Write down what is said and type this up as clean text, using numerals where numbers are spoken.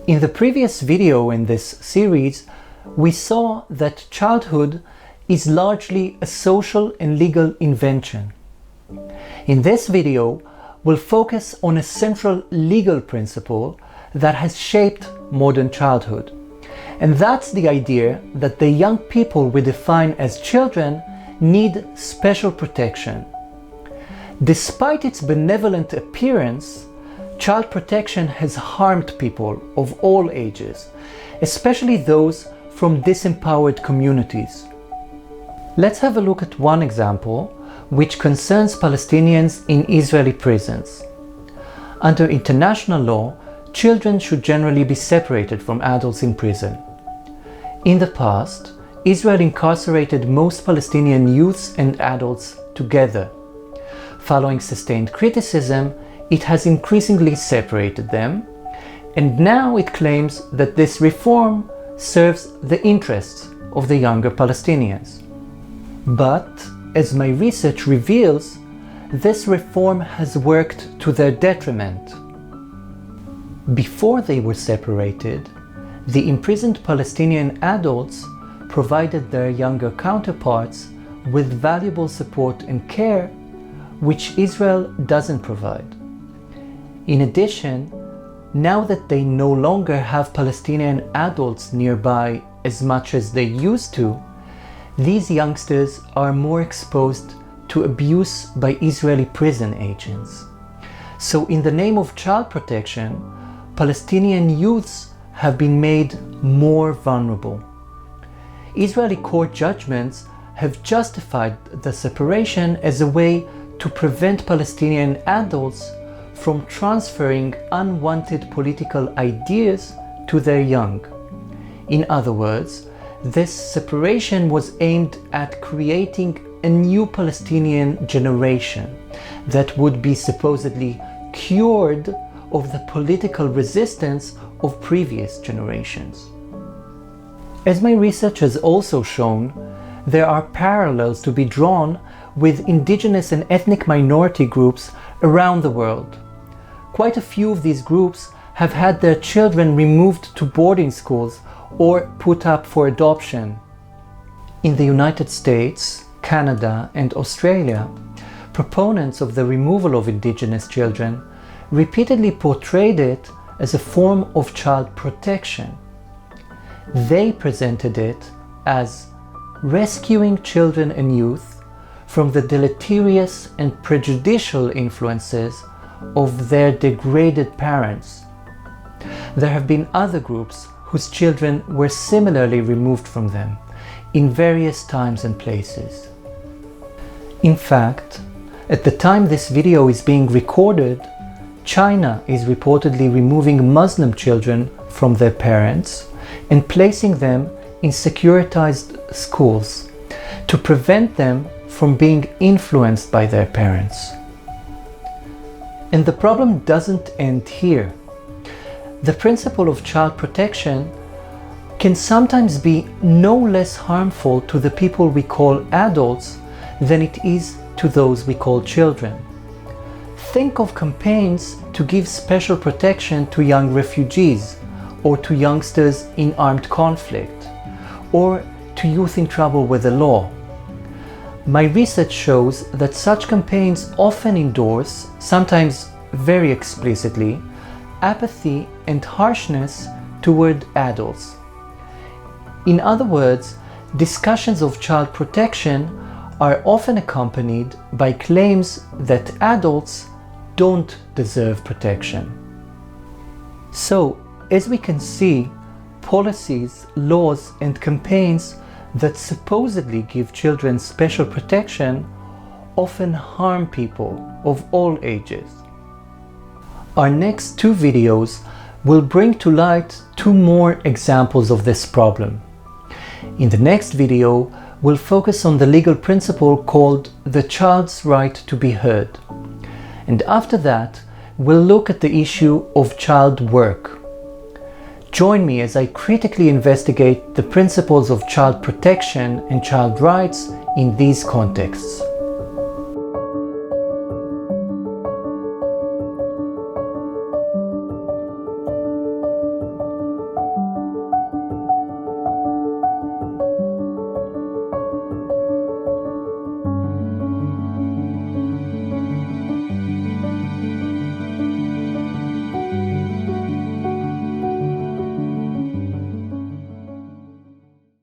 In the previous video in this series, we saw that childhood is largely a social and legal invention. In this video, we'll focus on a central legal principle that has shaped modern childhood. And that's the idea that the young people we define as children need special protection. Despite its benevolent appearance, child protection has harmed people of all ages, especially those from disempowered communities. Let's have a look at one example which concerns Palestinians in Israeli prisons. Under international law, children should generally be separated from adults in prison. In the past, Israel incarcerated most Palestinian youths and adults together. Following sustained criticism, it has increasingly separated them, and now it claims that this reform serves the interests of the younger Palestinians. But, as my research reveals, this reform has worked to their detriment. Before they were separated, the imprisoned Palestinian adults provided their younger counterparts with valuable support and care, which Israel doesn't provide. In addition, now that they no longer have Palestinian adults nearby as much as they used to, these youngsters are more exposed to abuse by Israeli prison agents. So in the name of child protection, Palestinian youths have been made more vulnerable. Israeli court judgments have justified the separation as a way to prevent Palestinian adults from transferring unwanted political ideas to their young. In other words, this separation was aimed at creating a new Palestinian generation that would be supposedly cured of the political resistance of previous generations. As my research has also shown, there are parallels to be drawn with indigenous and ethnic minority groups around the world. Quite a few of these groups have had their children removed to boarding schools or put up for adoption. In the United States, Canada, and Australia, proponents of the removal of indigenous children repeatedly portrayed it as a form of child protection. They presented it as rescuing children and youth from the deleterious and prejudicial influences of their degraded parents. There have been other groups whose children were similarly removed from them in various times and places. In fact, at the time this video is being recorded, China is reportedly removing Muslim children from their parents and placing them in securitized schools to prevent them from being influenced by their parents. And the problem doesn't end here. The principle of child protection can sometimes be no less harmful to the people we call adults than it is to those we call children. Think of campaigns to give special protection to young refugees, or to youngsters in armed conflict, or to youth in trouble with the law. My research shows that such campaigns often endorse, sometimes very explicitly, apathy and harshness toward adults. In other words, discussions of child protection are often accompanied by claims that adults don't deserve protection. So, as we can see, policies, laws, and campaigns that supposedly give children special protection often harm people of all ages. Our next two videos will bring to light two more examples of this problem. In the next video, we'll focus on the legal principle called the child's right to be heard. And after that, we'll look at the issue of child work. Join me as I critically investigate the principles of child protection and child rights in these contexts.